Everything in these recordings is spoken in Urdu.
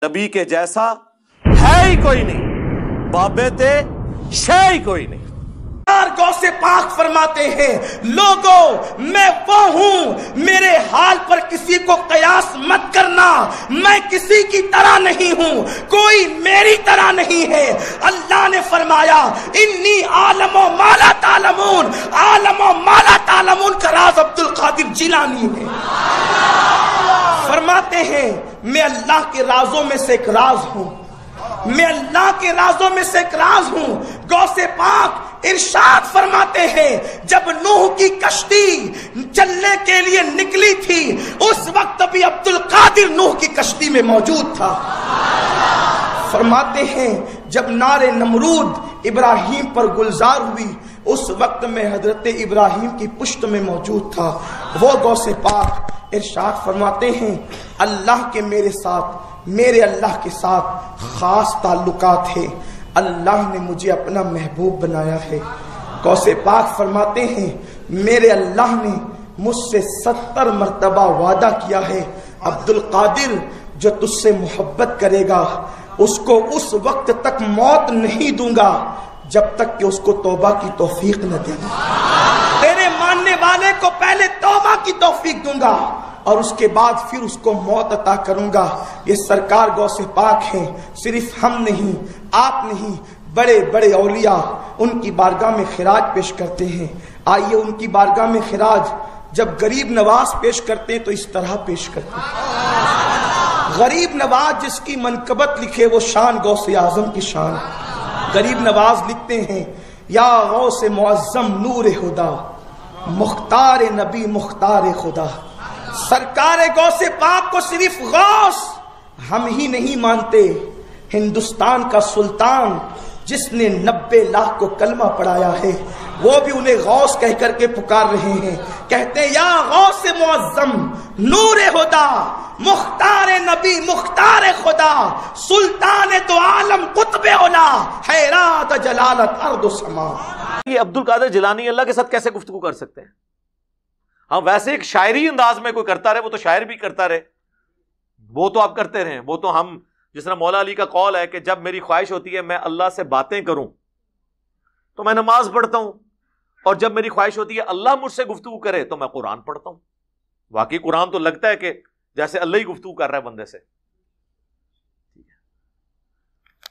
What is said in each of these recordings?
نبی کے جیسا ہے ہی کوئی نہیں، بابے تے شے ہی کوئی نہیں۔ غوث پاک فرماتے ہیں لوگوں میں وہ ہوں، میرے حال پر کسی کو قیاس مت کرنا، میں کسی کی طرح نہیں ہوں، کوئی میری طرح نہیں ہے۔ اللہ نے فرمایا انی عالم و ما لا تعلمون، عالم و ما لا تعلمون کا راز عبد القادر جیلانی ہے۔ فرماتے ہیں میں اللہ کے رازوں میں سے ایک راز ہوں، میں اللہ کے رازوں میں سے ایک راز ہوں۔ غوث پاک ارشاد فرماتے ہیں جب نوح کی کشتی چلنے کے لیے نکلی تھی اس وقت بھی عبد القادر نوح کی کشتی میں موجود تھا۔ فرماتے ہیں جب نار نمرود ابراہیم پر گلزار ہوئی اس وقت میں حضرت ابراہیم کی پشت میں موجود تھا۔ وہ غوث پاک ارشاد فرماتے ہیں اللہ کے میرے ساتھ، میرے اللہ کے ساتھ خاص تعلقات ہیں، اللہ نے مجھے اپنا محبوب بنایا ہے۔ غوث پاک فرماتے ہیں میرے اللہ نے مجھ سے 70 مرتبہ وعدہ کیا ہے عبد القادر جو تجھ سے محبت کرے گا اس کو اس وقت تک موت نہیں دوں گا جب تک کہ اس کو توبہ کی توفیق نہ دے گا۔ تیرے ماننے والے کو پہلے توبہ کی توفیق دوں گا اور اس کے بعد پھر اس کو موت عطا کروں گا۔ یہ سرکار غوث پاک ہیں، صرف ہم نہیں، آپ نہیں، بڑے بڑے اولیاء ان کی بارگاہ میں خراج پیش کرتے ہیں۔ آئیے ان کی بارگاہ میں خراج جب غریب نواز پیش کرتے ہیں تو اس طرح پیش کرتے ہیں۔ غریب نواز جس کی منقبت لکھے وہ شان غوث اعظم کی شان۔ غریب نواز لکھتے ہیں یا غوث معظم نور خدا، مختار نبی مختار خدا۔ سرکار غوث پاک کو صرف غوث ہم ہی نہیں مانتے، ہندوستان کا سلطان جس نے 90 لاکھ کو کلمہ پڑھایا ہے وہ بھی انہیں غوث کہہ کر کے پکار رہے ہیں، کہتے ہیں یا غوث معظم نور خدا، مختار نبی مختار خدا، سلطان دو عالم قطب اولا، حیرات جلالت ارض و سما۔ یہ عبد القادر جیلانی اللہ کے ساتھ کیسے گفتگو کر سکتے ہیں؟ ہاں ویسے ایک شاعری انداز میں کوئی کرتا رہے وہ تو شاعر بھی کرتا رہے، وہ تو آپ کرتے رہیں، وہ تو ہم جس طرح مولا علی کا قول ہے کہ جب میری خواہش ہوتی ہے میں اللہ سے باتیں کروں تو میں نماز پڑھتا ہوں، اور جب میری خواہش ہوتی ہے اللہ مجھ سے گفتگو کرے تو میں قرآن پڑھتا ہوں۔ واقعی قرآن تو لگتا ہے کہ جیسے اللہ ہی گفتگو کر رہا ہے بندے سے،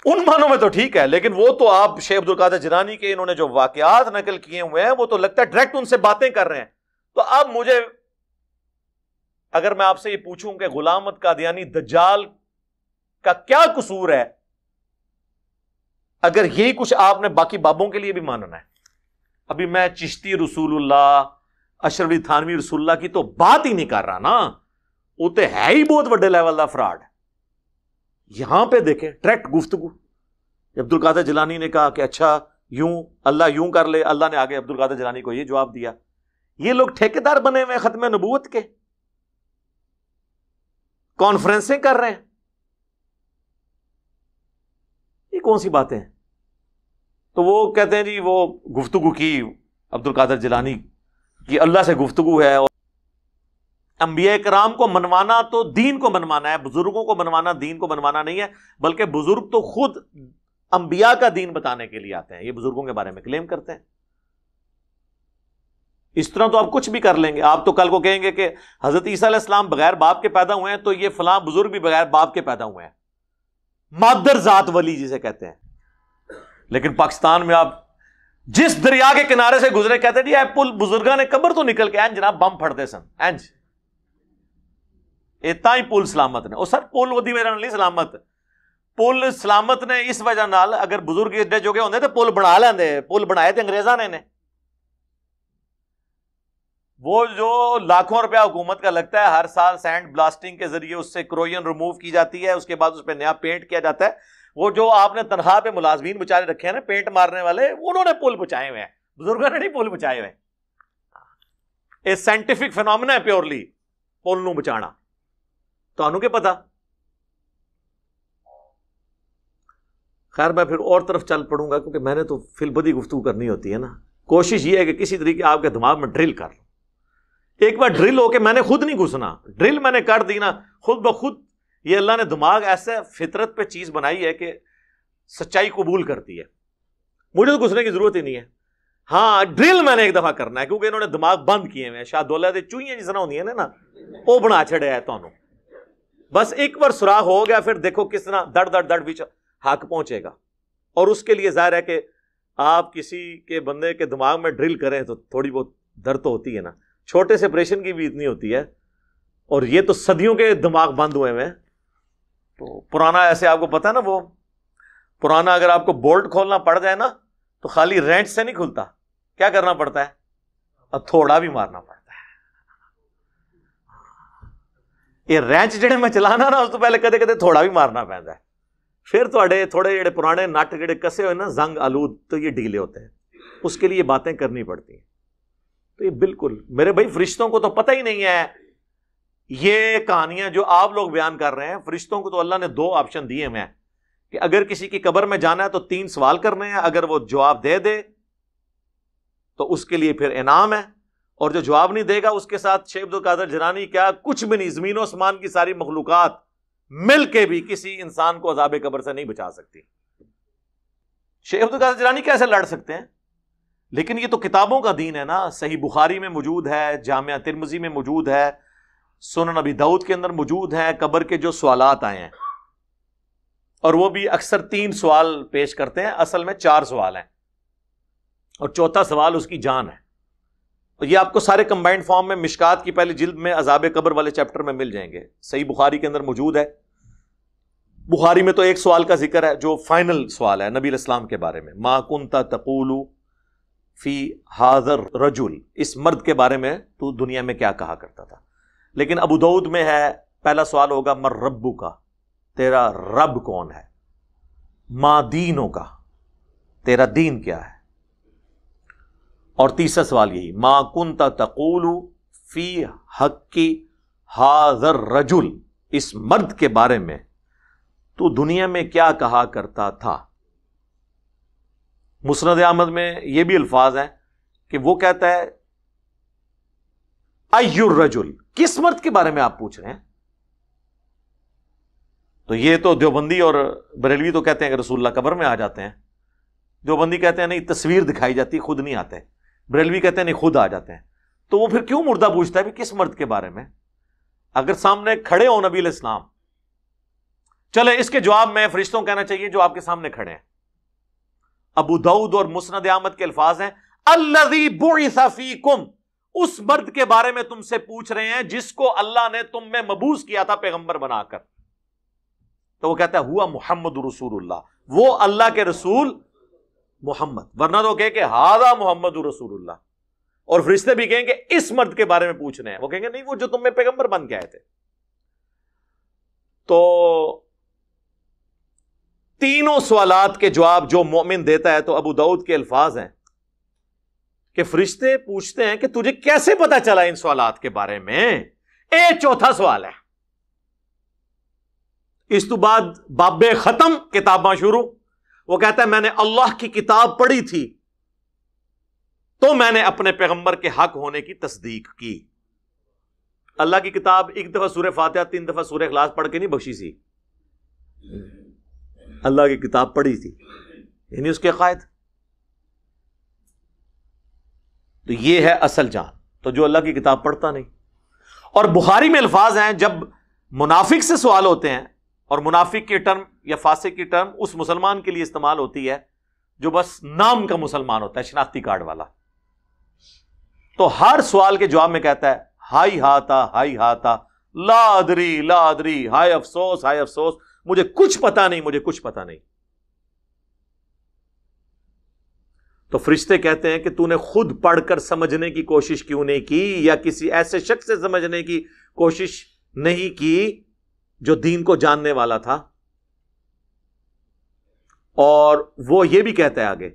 ان معنوں میں تو ٹھیک ہے، لیکن وہ تو آپ شیخ عبد القادر جیلانی کے انہوں نے جو واقعات نقل کیے ہوئے ہیں وہ تو لگتا ہے ڈائریکٹ ان سے باتیں کر رہے ہیں۔ تو اب مجھے اگر میں آپ سے یہ پوچھوں کہ غلام احمد قادیانی دجال کا کیا قصور ہے، اگر یہی کچھ آپ نے باقی بابوں کے لیے بھی ماننا ہے، ابھی میں چشتی رسول اللہ، اشرف علی تھانوی رسول اللہ کی تو بات ہی نہیں کر رہا نا، وہ تو ہے ہی بہت بڑے لیول کا فراڈ۔ یہاں پہ دیکھیں ڈائریکٹ گفتگو، عبد القادر جیلانی نے کہا کہ اچھا یوں اللہ یوں کر لے، اللہ نے آگے عبد القادر جیلانی کو یہ جواب دیا۔ یہ لوگ ٹھیکیدار بنے ہوئے ختم نبوت کے، کانفرنسیں کر رہے ہیں، یہ کون سی باتیں ہیں؟ تو وہ کہتے ہیں جی وہ گفتگو کی عبد القادر جیلانی کی اللہ سے گفتگو ہے، اور انبیاء کرام کو منوانا تو دین کو منوانا ہے، بزرگوں کو منوانا دین کو منوانا نہیں ہے، بلکہ بزرگ تو خود انبیاء کا دین بتانے کے لیے آتے ہیں، یہ بزرگوں کے بارے میں کلیم کرتے ہیں۔ اس طرح تو آپ کچھ بھی کر لیں گے، آپ تو کل کو کہیں گے کہ حضرت عیسیٰ علیہ السلام بغیر باپ کے پیدا ہوئے ہیں تو یہ فلاں بزرگ بھی بغیر باپ کے پیدا ہوئے ہیں، مادر ذات ولی جسے کہتے ہیں۔ لیکن پاکستان میں آپ جس دریا کے کنارے سے گزرے کہتے ہیں جی اے پل بزرگاں نے قبر تو نکل کے جناب بم پھڑتے سن اینج اتنا ہی پل سلامت نے، اور سر پل وہ میرا نہیں سلامت، پل سلامت نے اس وجہ نال اگر بزرگ ایڈے جو ہوندے تے پل بنا لیندے، پل بنائے تے انگریزاں نے وہ جو لاکھوں روپیہ حکومت کا لگتا ہے ہر سال سینڈ بلاسٹنگ کے ذریعے اس سے کروئن ریموو کی جاتی ہے، اس کے بعد اس پہ نیا پینٹ کیا جاتا ہے، وہ جو آپ نے تنخواہ پہ ملازمین بچارے رکھے ہیں نا پینٹ مارنے والے، انہوں نے پل بچائے ہوئے ہیں، بزرگوں نے نہیں پل بچائے ہوئے۔ اے سائنٹیفک فینومینا ہے پیورلی پل نو بچانا، تو انہوں کے پتا۔ خیر میں پھر اور طرف چل پڑوں گا کیونکہ میں نے تو فی البدی گفتگو کرنی ہوتی ہے نا، کوشش یہ ہے کہ کسی طریقے آپ کے دماغ میں ڈرل کر لوں، ایک بار ڈرل ہو کے میں نے خود نہیں گھسنا، ڈرل میں نے کر دی نا خود بخود یہ اللہ نے دماغ ایسے فطرت پہ چیز بنائی ہے کہ سچائی قبول کرتی ہے. مجھے تو گھسنے کی ضرورت ہی نہیں ہے. ہاں ڈرل میں نے ایک دفعہ کرنا ہے کیونکہ انہوں نے دماغ بند کیے ہوئے ہیں. شاہ دولت دے چوئیاں جس طرح ہوندی ہیں نا وہ بنا چھڑے ہے تو بس ایک بار سراغ ہو گیا پھر دیکھو کس طرح دڑ دڑ دڑ بیچ حق پہنچے گا. اور اس کے لیے ظاہر ہے کہ آپ کسی کے بندے کے دماغ میں ڈرل کریں تو تھوڑی بہت درد تو ہوتی ہے نا. چھوٹے سے آپریشن کی بھی اتنی ہوتی ہے اور یہ تو صدیوں کے دماغ بند ہوئے ہیں. تو پرانا ایسے آپ کو پتا نا وہ پرانا اگر آپ کو بولٹ کھولنا پڑ جائے نا تو خالی رینچ سے نہیں کھلتا, کیا کرنا پڑتا ہے, اور تھوڑا بھی مارنا پڑتا ہے. یہ رینچ جڑے میں چلانا نا اس تو پہلے کدے کدے تھوڑا بھی مارنا پڑتا ہے. پھر تھوڑے جڑے پرانے نٹ جڑے کسے ہوئے نا زنگ آلود تو یہ ڈھیلے ہوتے ہیں. اس کے لیے باتیں کرنی پڑتی ہیں. تو یہ بالکل میرے بھائی فرشتوں کو تو پتہ ہی نہیں ہے یہ کہانیاں جو آپ لوگ بیان کر رہے ہیں. فرشتوں کو تو اللہ نے 2 آپشن دیے ہوئے ہیں کہ اگر کسی کی قبر میں جانا ہے تو 3 سوال کرنے ہیں, اگر وہ جواب دے دے تو اس کے لیے پھر انعام ہے, اور جو جواب نہیں دے گا اس کے ساتھ شیخ عبد القادر جیلانی کیا کچھ بھی نہیں, زمین و آسمان کی ساری مخلوقات مل کے بھی کسی انسان کو عذاب قبر سے نہیں بچا سکتی. شیخ عبد القادر جیلانی کیسے لڑ سکتے ہیں؟ لیکن یہ تو کتابوں کا دین ہے نا. صحیح بخاری میں موجود ہے, جامعہ ترمذی میں موجود ہے, سنن ابی داؤد کے اندر موجود ہیں قبر کے جو سوالات آئے ہیں, اور وہ بھی اکثر 3 سوال پیش کرتے ہیں, اصل میں 4 سوال ہیں اور چوتھا سوال اس کی جان ہے. اور یہ آپ کو سارے کمبائنڈ فارم میں مشکات کی پہلی جلد میں عذاب قبر والے چیپٹر میں مل جائیں گے. صحیح بخاری کے اندر موجود ہے. بخاری میں تو ایک سوال کا ذکر ہے جو فائنل سوال ہے نبی علیہ السلام کے بارے میں, ما کنت تقول فی ھذا الرجل, اس مرد کے بارے میں تو دنیا میں کیا کہا کرتا تھا. لیکن ابو داؤد میں ہے پہلا سوال ہوگا مر ربو کا, تیرا رب کون ہے. ما دینوں کا, تیرا دین کیا ہے. اور تیسرا سوال یہی ما کنت تقول فی حق ھذا الرجل, اس مرد کے بارے میں تو دنیا میں کیا کہا کرتا تھا. مسند احمد میں یہ بھی الفاظ ہیں کہ وہ کہتا ہے ای الرجل, کس مرد کے بارے میں آپ پوچھ رہے ہیں. تو یہ تو دیوبندی اور بریلوی تو کہتے ہیں کہ رسول اللہ قبر میں آ جاتے ہیں. دیوبندی کہتے ہیں نہیں تصویر دکھائی جاتی خود نہیں آتے. بریلوی کہتے ہیں نہیں خود آ جاتے ہیں. تو وہ پھر کیوں مردہ پوچھتا ہے بھی کس مرد کے بارے میں, اگر سامنے کھڑے ہو نبی علیہ السلام. چلے اس کے جواب میں فرشتوں کہنا چاہیے جو آپ کے سامنے کھڑے ہیں. ابو داؤد اور مسند احمد کے الفاظ ہیں الذی بعث فیکم, اس مرد کے بارے میں تم سے پوچھ رہے ہیں جس کو اللہ نے تم میں مبعوث کیا تھا پیغمبر بنا کر. تو وہ کہتا ہے ہوا محمد رسول اللہ, وہ اللہ کے رسول محمد, ورنہ تو کہ ہاذا محمد رسول اللہ. اور فرشتے بھی کہیں کہ اس مرد کے بارے میں پوچھ رہے ہیں, وہ کہیں گے نہیں وہ جو تم میں پیغمبر بن کے آئے تھے. تو تینوں سوالات کے جواب جو مومن دیتا ہے, تو ابو داؤد کے الفاظ ہیں کہ فرشتے پوچھتے ہیں کہ تجھے کیسے پتا چلا ان سوالات کے بارے میں. چوتھا سوال ہے. اس تو بعد باب ختم, کتاباں شروع. وہ کہتا ہے میں نے اللہ کی کتاب پڑھی تھی تو میں نے اپنے پیغمبر کے حق ہونے کی تصدیق کی. اللہ کی کتاب ایک دفعہ سورہ فاتحہ 3 دفعہ سورہ اخلاص پڑھ کے نہیں بخشی سی, اللہ کی کتاب پڑھی تھی, یعنی اس کے قائد. تو یہ ہے اصل جان. تو جو اللہ کی کتاب پڑھتا نہیں. اور بخاری میں الفاظ ہیں جب منافق سے سوال ہوتے ہیں, اور منافق کی ٹرم یا فاسق کی ٹرم اس مسلمان کے لیے استعمال ہوتی ہے جو بس نام کا مسلمان ہوتا ہے, شناختی کارڈ والا. تو ہر سوال کے جواب میں کہتا ہے ہائی ہاتا لا ادری, ہائے افسوس ہائے افسوس, مجھے کچھ پتا نہیں, مجھے کچھ پتا نہیں. تو فرشتے کہتے ہیں کہ تو نے خود پڑھ کر سمجھنے کی کوشش کیوں نہیں کی, یا کسی ایسے شخص سے سمجھنے کی کوشش نہیں کی جو دین کو جاننے والا تھا. اور وہ یہ بھی کہتا ہے آگے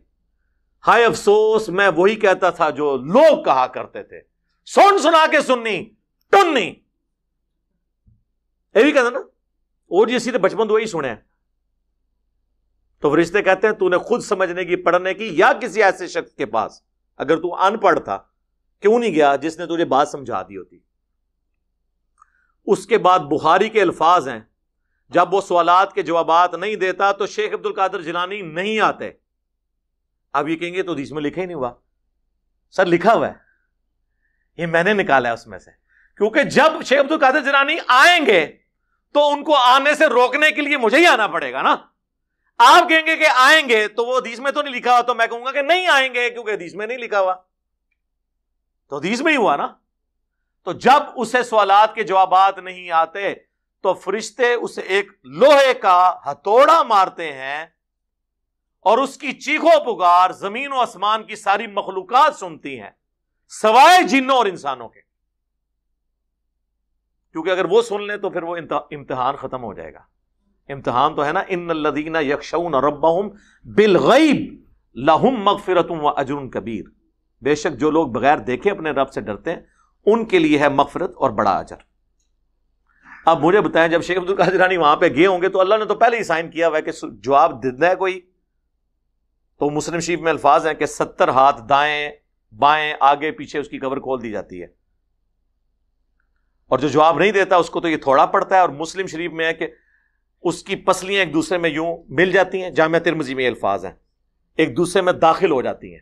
ہائے افسوس میں وہی کہتا تھا جو لوگ کہا کرتے تھے, سن سنا کے سننی ٹننی. یہ بھی کہتا نا اور جیسی بچپن تو وہی سنے. تو فرشتے کہتے ہیں تو نے خود سمجھنے کی پڑھنے کی یا کسی ایسے شخص کے پاس, اگر تو ان پڑھ تھا کیوں نہیں گیا جس نے تجھے بات سمجھا دی ہوتی. اس کے بعد بخاری کے الفاظ ہیں جب وہ سوالات کے جوابات نہیں دیتا تو شیخ عبد القادر جیلانی نہیں آتے. اب یہ کہیں گے تو حدیث میں لکھا ہی نہیں ہوا. سر لکھا ہوا ہے, یہ میں نے نکالا ہے اس میں سے, کیونکہ جب شیخ عبد القادر جیلانی آئیں گے تو ان کو آنے سے روکنے کے لیے مجھے ہی آنا پڑے گا نا. آپ کہیں گے کہ آئیں گے تو وہ حدیث میں تو نہیں لکھا ہوا, تو میں کہوں گا کہ نہیں آئیں گے کیونکہ حدیث میں نہیں لکھا ہوا. تو حدیث میں ہی ہوا نا. تو جب اسے سوالات کے جوابات نہیں آتے تو فرشتے اسے ایک لوہے کا ہتھوڑا مارتے ہیں اور اس کی چیخو پکار زمین و آسمان کی ساری مخلوقات سنتی ہیں سوائے جنوں اور انسانوں کے. کیونکہ اگر وہ سن لیں تو پھر وہ امتحان ختم ہو جائے گا. امتحان تو ہے نا, ان الذین یخشون ربہم بالغیب لہم مغفرۃ و اجر کبیر. بے شک جو لوگ بغیر دیکھے اپنے رب سے ڈرتے ہیں ان کے لیے ہے مغفرت اور بڑا اجر. اب مجھے بتائیں, جب شیخ عبد القادر جیلانی وہاں پہ گئے ہوں گے تو اللہ نے تو پہلے ہی سائن کیا ہوا ہے کہ جواب دینا ہے کوئی. تو مسلم شریف میں الفاظ ہیں کہ 70 ہاتھ دائیں بائیں آگے پیچھے اس کی قبر کھول دی جاتی ہے, اور جو جواب نہیں دیتا اس کو تو یہ تھوڑا پڑتا ہے. اور مسلم شریف میں ہے کہ اس کی پسلیاں ایک دوسرے میں یوں مل جاتی ہیں, جامعہ ترمذی میں یہ الفاظ ہیں, ایک دوسرے میں داخل ہو جاتی ہیں,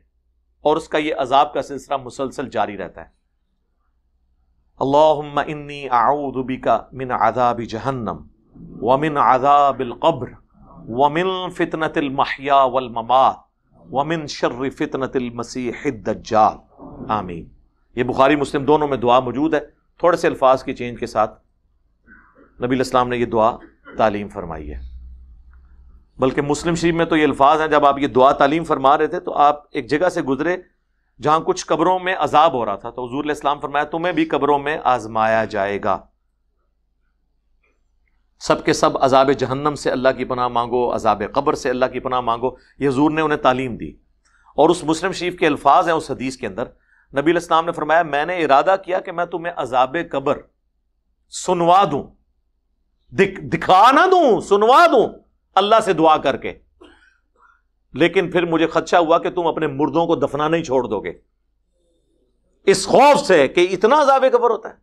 اور اس کا یہ عذاب کا سلسلہ مسلسل جاری رہتا ہے. اللہم انی اعوذ بک من عذاب جہنم ومن عذاب القبر ومن فتنة المحیا والممات ومن شر فتنة المسیح الدجال. آمین. یہ بخاری مسلم دونوں میں دعا موجود ہے, تھوڑے سے الفاظ کی چینج کے ساتھ نبی علیہ السلام نے یہ دعا تعلیم فرمائی ہے. بلکہ مسلم شریف میں تو یہ الفاظ ہیں, جب آپ یہ دعا تعلیم فرما رہے تھے تو آپ ایک جگہ سے گزرے جہاں کچھ قبروں میں عذاب ہو رہا تھا, تو حضور علیہ السلام فرمایا تمہیں بھی قبروں میں آزمایا جائے گا, سب کے سب عذاب جہنم سے اللہ کی پناہ مانگو, عذاب قبر سے اللہ کی پناہ مانگو. یہ حضور نے انہیں تعلیم دی. اور اس مسلم شریف کے الفاظ ہیں اس حدیث کے اندر, نبی علیہ السلام نے فرمایا میں نے ارادہ کیا کہ میں تمہیں عذاب قبر سنوا دوں, دکھا نہ دوں, سنوا دوں اللہ سے دعا کر کے, لیکن پھر مجھے خدشہ ہوا کہ تم اپنے مردوں کو دفنانا ہی چھوڑ دو گے, اس خوف سے کہ اتنا عذاب قبر ہوتا ہے.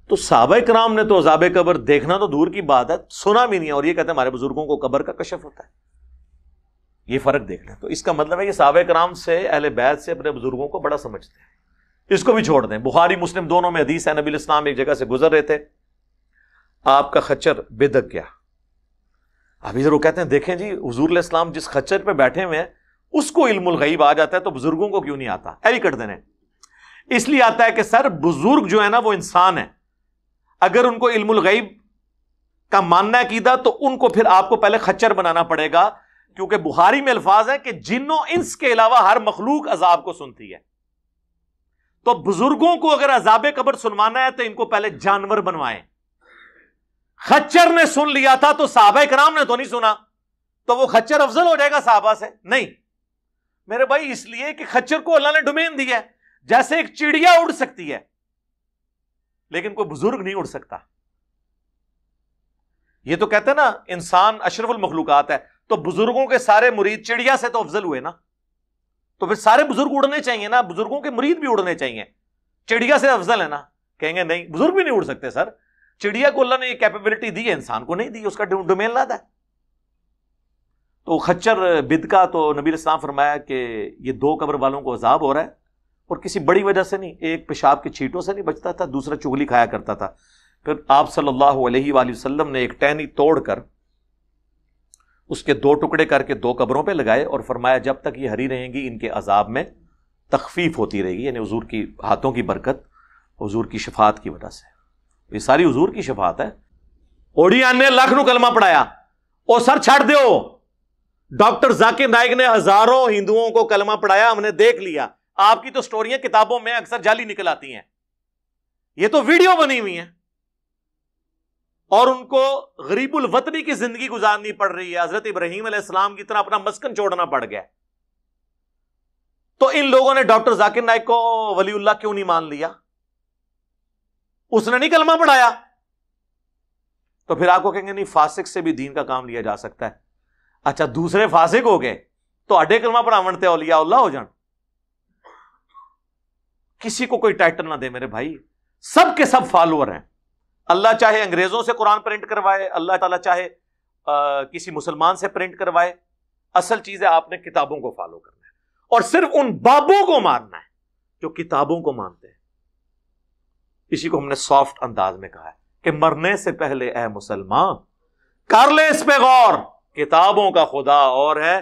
تو صحابہ کرام نے تو عذاب قبر دیکھنا تو دور کی بات ہے, سنا بھی نہیں ہے, اور یہ کہتے ہیں ہمارے بزرگوں کو قبر کا کشف ہوتا ہے. یہ فرق دیکھ لیں. تو اس کا مطلب ہے کہ صحابہ کرام سے, اہل بیت سے اپنے بزرگوں کو بڑا سمجھتے ہیں. اس کو بھی چھوڑ دیں. بخاری مسلم دونوں میں حدیث ہے, نبی علیہ السلام ایک جگہ سے گزر رہے تھے, آپ کا خچر بے دک گیا. ابھی ضرور کہتے ہیں دیکھیں جی حضور علیہ السلام جس خچر پہ بیٹھے ہوئے ہیں اس کو علم الغیب آ جاتا ہے, تو بزرگوں کو کیوں نہیں آتا؟ ایوی کٹ دینے. اس لیے آتا ہے کہ سر بزرگ جو ہے نا وہ انسان ہے, اگر ان کو علم الغیب کا ماننا عقیدہ تو ان کو پھر آپ کو پہلے خچر بنانا پڑے گا, کیونکہ بخاری میں الفاظ ہیں کہ جنوں انس کے علاوہ ہر مخلوق عذاب کو سنتی ہے. تو بزرگوں کو اگر عذاب قبر سنوانا ہے تو ان کو پہلے جانور بنوائیں. خچر نے سن لیا تھا تو صحابہ کرام نے تو نہیں سنا, تو وہ خچر افضل ہو جائے گا صحابہ سے؟ نہیں میرے بھائی, اس لیے کہ خچر کو اللہ نے ڈومین دی ہے. جیسے ایک چڑیا اڑ سکتی ہے لیکن کوئی بزرگ نہیں اڑ سکتا. یہ تو کہتے ہیں نا انسان اشرف المخلوقات ہے, تو بزرگوں کے سارے مرید چڑیا سے تو افضل ہوئے نا, تو پھر سارے بزرگ اڑنے چاہیے نا, بزرگوں کے مرید بھی اڑنے چاہیے. چڑیا سے افضل ہے نا؟ کہیں گے نہیں, بزرگ بھی نہیں اڑ سکتے سر. چڑیا کو اللہ نے یہ کیپیبلٹی دی ہے, انسان کو نہیں دی, اس کا ڈومین لادا ہے. تو خچر بدکا تو نبی علیہ السلام فرمایا کہ یہ 2 قبر والوں کو عذاب ہو رہا ہے, اور کسی بڑی وجہ سے نہیں, ایک پیشاب کے چھینٹوں سے نہیں بچتا تھا, دوسرا چغلی کھایا کرتا تھا. پھر آپ صلی اللہ علیہ وآلہ وسلم نے ایک ٹہنی توڑ کر اس کے 2 ٹکڑے کر کے 2 قبروں پہ لگائے, اور فرمایا جب تک یہ ہری رہیں گی ان کے عذاب میں تخفیف ہوتی رہے گی. یعنی حضور کی ہاتھوں کی برکت, حضور کی شفاعت کی وجہ سے. یہ ساری حضور کی شفاعت ہے. اوڑیان نے لاکھ نو کلمہ پڑھایا, او سر چھڑ دیو. ڈاکٹر ذاکر نائک نے ہزاروں ہندوؤں کو کلمہ پڑھایا, ہم نے دیکھ لیا. آپ کی تو سٹوریاں کتابوں میں اکثر جعلی نکل آتی ہیں, یہ تو ویڈیو بنی ہوئی ہیں, اور ان کو غریب الوطنی کی زندگی گزارنی پڑ رہی ہے. حضرت ابراہیم علیہ السلام کی طرح اپنا مسکن چھوڑنا پڑ گیا. تو ان لوگوں نے ڈاکٹر ذاکر نائک کو ولی اللہ کیوں نہیں مان لیا؟ اس نے نہیں کلمہ پڑھایا. تو پھر آپ کو کہیں گے نہیں فاسق سے بھی دین کا کام لیا جا سکتا ہے. اچھا دوسرے فاسق ہو گئے تو اڈے کلمہ پڑھاون تے اولیاء اللہ ہو جان. کسی کو کوئی ٹائٹل نہ دے میرے بھائی، سب کے سب فالوور ہیں. اللہ چاہے انگریزوں سے قرآن پرنٹ کروائے، اللہ تعالیٰ چاہے کسی مسلمان سے پرنٹ کروائے، اصل چیز ہے آپ نے کتابوں کو فالو کرنا ہے اور صرف ان بابوں کو ماننا ہے جو کتابوں کو مانتے ہیں. اسی کو ہم نے سافٹ انداز میں کہا ہے کہ مرنے سے پہلے اے مسلمان کر لے اس پہ غور، کتابوں کا خدا اور ہے،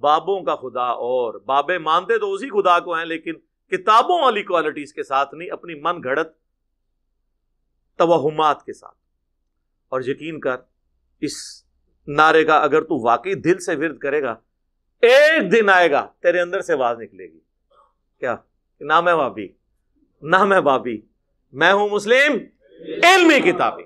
بابوں کا خدا اور. بابے مانتے تو اسی خدا کو ہیں لیکن کتابوں والی کوالٹیز کے ساتھ نہیں، اپنی من گھڑت توہمات کے ساتھ. اور یقین کر اس نعرے کا اگر تو واقعی دل سے ورد کرے گا، ایک دن آئے گا تیرے اندر سے آواز نکلے گی، کیا؟ نہ میں بابی، نہ میں بابی، میں ہوں مسلم علمی کتابی.